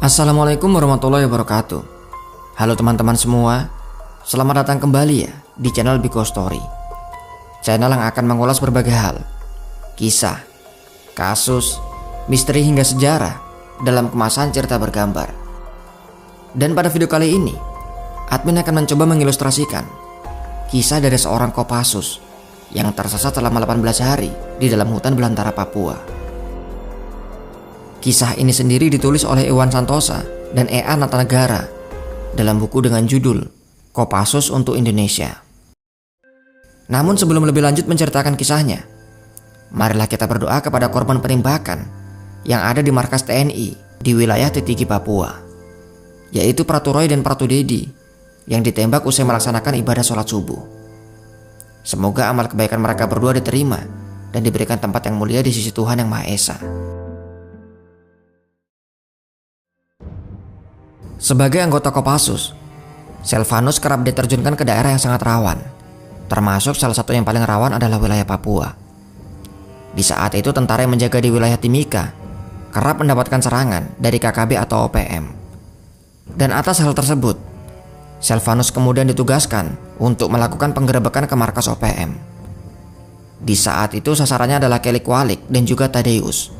Assalamualaikum warahmatullahi wabarakatuh. Halo teman-teman semua, selamat datang kembali ya di channel Biko Story. Channel yang akan mengulas berbagai hal, kisah, kasus, misteri hingga sejarah dalam kemasan cerita bergambar. Dan pada video kali ini, admin akan mencoba mengilustrasikan kisah dari seorang Kopassus yang tersesat selama 18 hari di dalam hutan belantara Papua. Kisah ini sendiri ditulis oleh Iwan Santosa dan E.A. Natanegara dalam buku dengan judul Kopassus untuk Indonesia. Namun sebelum lebih lanjut menceritakan kisahnya, marilah kita berdoa kepada korban penembakan yang ada di markas TNI di wilayah Titigi, Papua, yaitu Pratu Roy dan Pratu Dedi yang ditembak usai melaksanakan ibadah sholat subuh. Semoga amal kebaikan mereka berdua diterima dan diberikan tempat yang mulia di sisi Tuhan Yang Maha Esa. Sebagai anggota Kopassus, Selvanus kerap diterjunkan ke daerah yang sangat rawan, termasuk salah satu yang paling rawan adalah wilayah Papua. Di saat itu tentara yang menjaga di wilayah Timika kerap mendapatkan serangan dari KKB atau OPM. Dan atas hal tersebut, Selvanus kemudian ditugaskan untuk melakukan penggerebekan ke markas OPM. Di saat itu sasarannya adalah Kelik Walik dan juga Tadeus.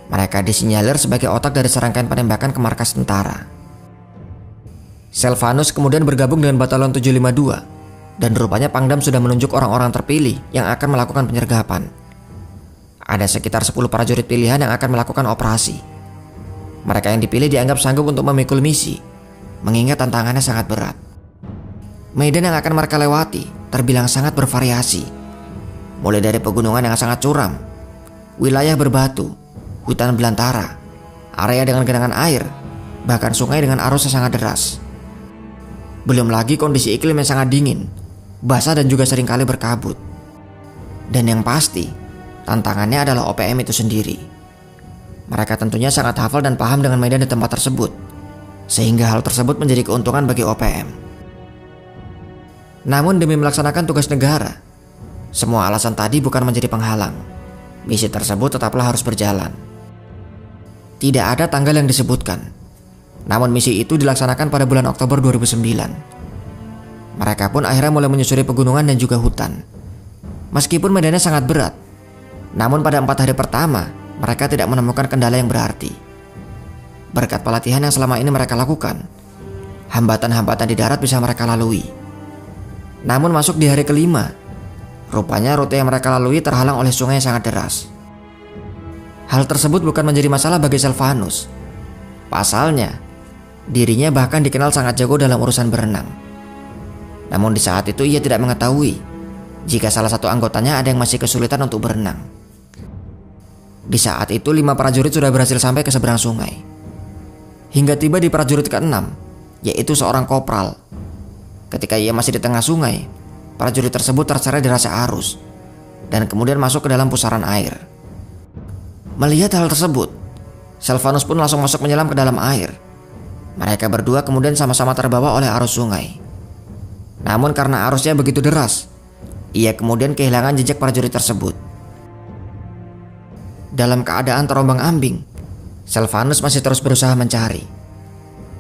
Mereka disinyalir sebagai otak dari serangkaian penembakan ke markas tentara. Selvanus kemudian bergabung dengan Batalon 752 dan rupanya Pangdam sudah menunjuk orang-orang terpilih yang akan melakukan penyergapan. Ada sekitar 10 prajurit pilihan yang akan melakukan operasi. Mereka yang dipilih dianggap sanggup untuk memikul misi, mengingat tantangannya sangat berat. Medan yang akan mereka lewati terbilang sangat bervariasi, mulai dari pegunungan yang sangat curam, wilayah berbatu, hutan belantara, area dengan genangan air, bahkan sungai dengan arus yang sangat deras. Belum lagi kondisi iklim yang sangat dingin, basah dan juga seringkali berkabut. Dan yang pasti, tantangannya adalah OPM itu sendiri. Mereka tentunya sangat hafal dan paham dengan medan di tempat tersebut, sehingga hal tersebut menjadi keuntungan bagi OPM. Namun demi melaksanakan tugas negara, semua alasan tadi bukan menjadi penghalang. Misi tersebut tetaplah harus berjalan. Tidak ada tanggal yang disebutkan, namun misi itu dilaksanakan pada bulan Oktober 2009. Mereka pun akhirnya mulai menyusuri pegunungan dan juga hutan. Meskipun medannya sangat berat, namun pada 4 hari pertama mereka tidak menemukan kendala yang berarti. Berkat pelatihan yang selama ini mereka lakukan, hambatan-hambatan di darat bisa mereka lalui. Namun masuk di hari kelima, rupanya rute yang mereka lalui terhalang oleh sungai yang sangat deras. Hal tersebut bukan menjadi masalah bagi Selvanus. Pasalnya, dirinya bahkan dikenal sangat jago dalam urusan berenang. Namun di saat itu ia tidak mengetahui jika salah satu anggotanya ada yang masih kesulitan untuk berenang. Di saat itu 5 prajurit sudah berhasil sampai ke seberang sungai. Hingga tiba di prajurit ke-6, yaitu seorang kopral. Ketika ia masih di tengah sungai, prajurit tersebut terseret derasnya arus dan kemudian masuk ke dalam pusaran air. Melihat hal tersebut, Selvanus pun langsung masuk menyelam ke dalam air. Mereka berdua kemudian sama-sama terbawa oleh arus sungai. Namun karena arusnya begitu deras, ia kemudian kehilangan jejak prajurit tersebut. Dalam keadaan terombang-ambing, Selvanus masih terus berusaha mencari.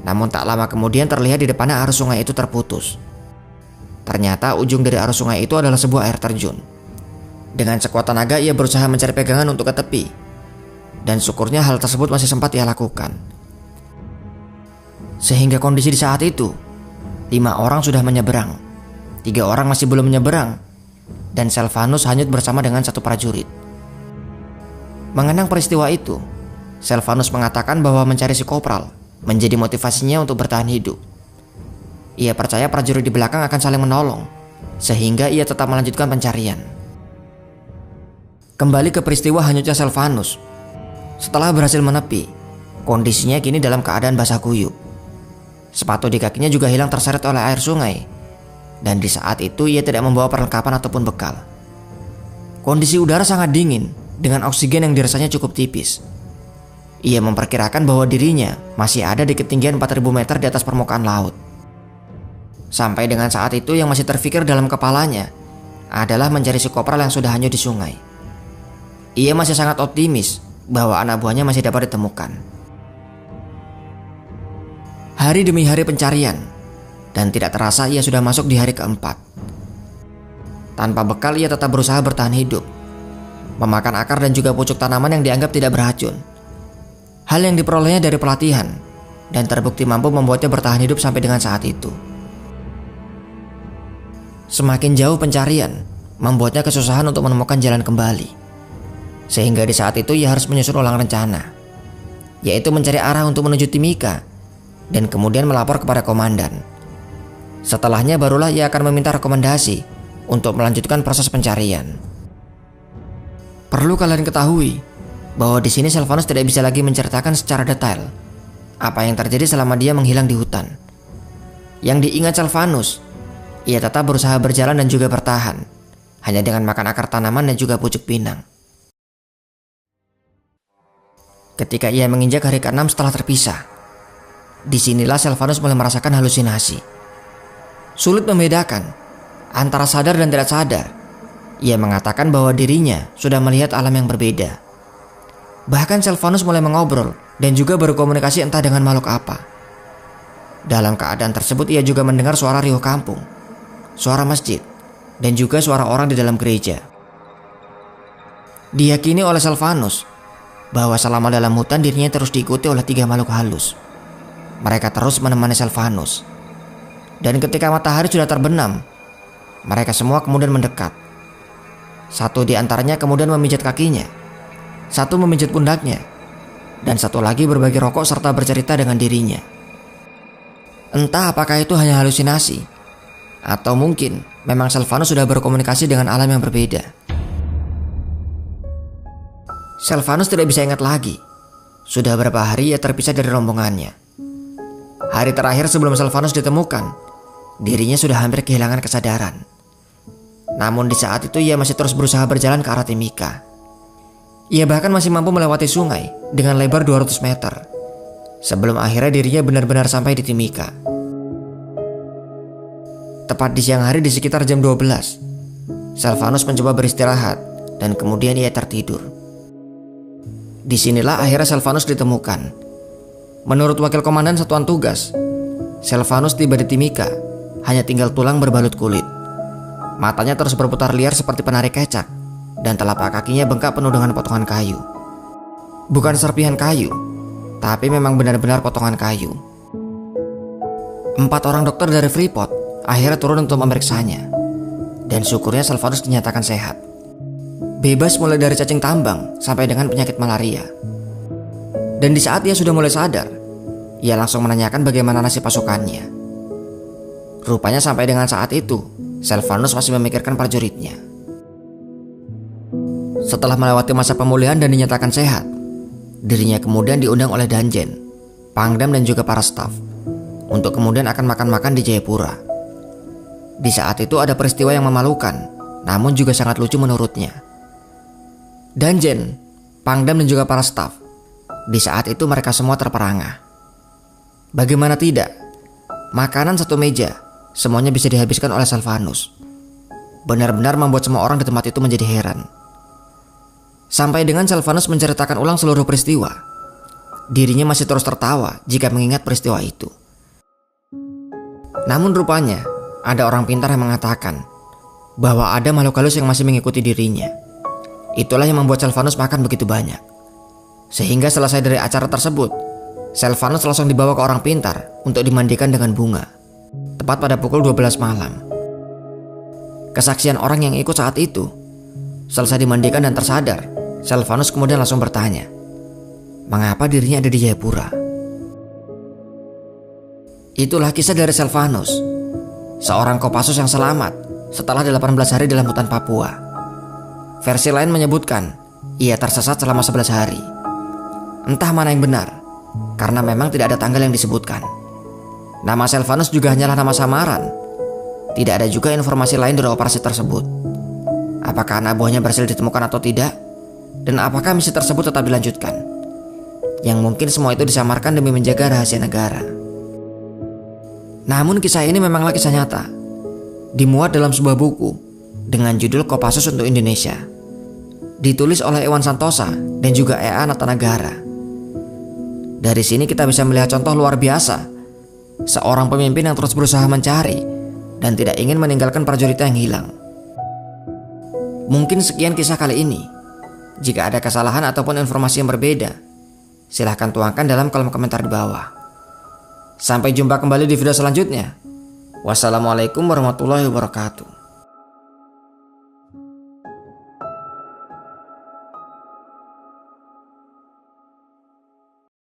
Namun tak lama kemudian terlihat di depannya arus sungai itu terputus. Ternyata ujung dari arus sungai itu adalah sebuah air terjun. Dengan sekuat tenaga ia berusaha mencari pegangan untuk ke tepi. Dan syukurnya hal tersebut masih sempat ia lakukan. Sehingga kondisi di saat itu 5 orang sudah menyeberang, 3 orang masih belum menyeberang, dan Selvanus hanyut bersama dengan 1 prajurit. Mengenang peristiwa itu, Selvanus mengatakan bahwa mencari si kopral menjadi motivasinya untuk bertahan hidup. Ia percaya prajurit di belakang akan saling menolong, sehingga ia tetap melanjutkan pencarian. Kembali ke peristiwa hanyutnya Selvanus. Setelah berhasil menepi, kondisinya kini dalam keadaan basah kuyup. Sepatu di kakinya juga hilang terseret oleh air sungai. Dan di saat itu ia tidak membawa perlengkapan ataupun bekal. Kondisi udara sangat dingin dengan oksigen yang dirasanya cukup tipis. Ia memperkirakan bahwa dirinya masih ada di ketinggian 4000 meter di atas permukaan laut. Sampai dengan saat itu yang masih terfikir dalam kepalanya adalah mencari si kopral yang sudah hanyut di sungai. Ia masih sangat optimis bahwa anak buahnya masih dapat ditemukan. Hari demi hari pencarian, dan tidak terasa ia sudah masuk di hari keempat. Tanpa bekal ia tetap berusaha bertahan hidup, memakan akar dan juga pucuk tanaman yang dianggap tidak beracun. Hal yang diperolehnya dari pelatihan dan terbukti mampu membuatnya bertahan hidup sampai dengan saat itu. Semakin jauh pencarian membuatnya kesusahan untuk menemukan jalan kembali. Sehingga di saat itu ia harus menyusun ulang rencana, yaitu mencari arah untuk menuju Timika dan kemudian melapor kepada komandan. Setelahnya barulah ia akan meminta rekomendasi untuk melanjutkan proses pencarian. Perlu kalian ketahui bahwa di sini Silvanus tidak bisa lagi menceritakan secara detail apa yang terjadi selama dia menghilang di hutan. Yang diingat Silvanus, ia tetap berusaha berjalan dan juga bertahan, hanya dengan makan akar tanaman dan juga pucuk pinang. Ketika ia menginjak hari ke-6 setelah terpisah, disinilah Silvanus mulai merasakan halusinasi. Sulit membedakan antara sadar dan tidak sadar. Ia mengatakan bahwa dirinya sudah melihat alam yang berbeda. Bahkan Silvanus mulai mengobrol dan juga berkomunikasi entah dengan makhluk apa. Dalam keadaan tersebut ia juga mendengar suara riuh kampung, suara masjid, dan juga suara orang di dalam gereja. Diyakini oleh Silvanus bahwa selama dalam hutan dirinya terus diikuti oleh 3 makhluk halus. Mereka terus menemani Silvanus. Dan ketika matahari sudah terbenam, mereka semua kemudian mendekat. Satu di antaranya kemudian memijat kakinya, satu memijat pundaknya, dan satu lagi berbagi rokok serta bercerita dengan dirinya. Entah apakah itu hanya halusinasi, atau mungkin memang Silvanus sudah berkomunikasi dengan alam yang berbeda. Silvanus tidak bisa ingat lagi sudah berapa hari ia terpisah dari rombongannya. Hari terakhir sebelum Silvanus ditemukan, dirinya sudah hampir kehilangan kesadaran. Namun di saat itu ia masih terus berusaha berjalan ke arah Timika. Ia bahkan masih mampu melewati sungai dengan lebar 200 meter sebelum akhirnya dirinya benar-benar sampai di Timika. Tepat di siang hari di sekitar jam 12, Silvanus mencoba beristirahat dan kemudian ia tertidur. Disinilah akhirnya Silvanus ditemukan. Menurut wakil komandan satuan tugas, Silvanus tiba di Timika hanya tinggal tulang berbalut kulit. Matanya terus berputar liar seperti penarik kecak, dan telapak kakinya bengkak penuh dengan potongan kayu. Bukan serpihan kayu, tapi memang benar-benar potongan kayu. 4 orang dokter dari Freeport akhirnya turun untuk memeriksanya, dan syukurnya Silvanus dinyatakan sehat. Bebas mulai dari cacing tambang sampai dengan penyakit malaria. Dan di saat ia sudah mulai sadar, ia langsung menanyakan bagaimana nasib pasukannya. Rupanya sampai dengan saat itu, Silvanus masih memikirkan prajuritnya. Setelah melewati masa pemulihan dan dinyatakan sehat, dirinya kemudian diundang oleh Danjen, Pangdam dan juga para staf untuk kemudian akan makan-makan di Jayapura. Di saat itu ada peristiwa yang memalukan, namun juga sangat lucu menurutnya. Danjen, Pangdam dan juga para staf, di saat itu mereka semua terperangah. Bagaimana tidak, makanan satu meja semuanya bisa dihabiskan oleh Silvanus. Benar-benar membuat semua orang di tempat itu menjadi heran. Sampai dengan Silvanus menceritakan ulang seluruh peristiwa, dirinya masih terus tertawa jika mengingat peristiwa itu. Namun rupanya ada orang pintar yang mengatakan bahwa ada makhluk halus yang masih mengikuti dirinya. Itulah yang membuat Silvanus makan begitu banyak. Sehingga selesai dari acara tersebut, Silvanus langsung dibawa ke orang pintar untuk dimandikan dengan bunga, tepat pada pukul 12 malam. Kesaksian orang yang ikut saat itu, selesai dimandikan dan tersadar, Silvanus kemudian langsung bertanya, mengapa dirinya ada di Jayapura? Itulah kisah dari Silvanus, seorang Kopassus yang selamat setelah 18 hari dalam hutan Papua. Versi lain menyebutkan ia tersesat selama 11 hari. Entah mana yang benar, karena memang tidak ada tanggal yang disebutkan. Nama Silvanus juga hanyalah nama samaran. Tidak ada juga informasi lain dari operasi tersebut. Apakah anak buahnya berhasil ditemukan atau tidak? Dan apakah misi tersebut tetap dilanjutkan? Yang mungkin semua itu disamarkan demi menjaga rahasia negara. Namun kisah ini memanglah kisah nyata, dimuat dalam sebuah buku dengan judul Kopassus untuk Indonesia, ditulis oleh Iwan Santosa dan juga E.A. Natanagara. Dari sini kita bisa melihat contoh luar biasa seorang pemimpin yang terus berusaha mencari dan tidak ingin meninggalkan prajuritnya yang hilang. Mungkin sekian kisah kali ini. Jika ada kesalahan ataupun informasi yang berbeda, silahkan tuangkan dalam kolom komentar di bawah. Sampai jumpa kembali di video selanjutnya. Wassalamualaikum warahmatullahi wabarakatuh.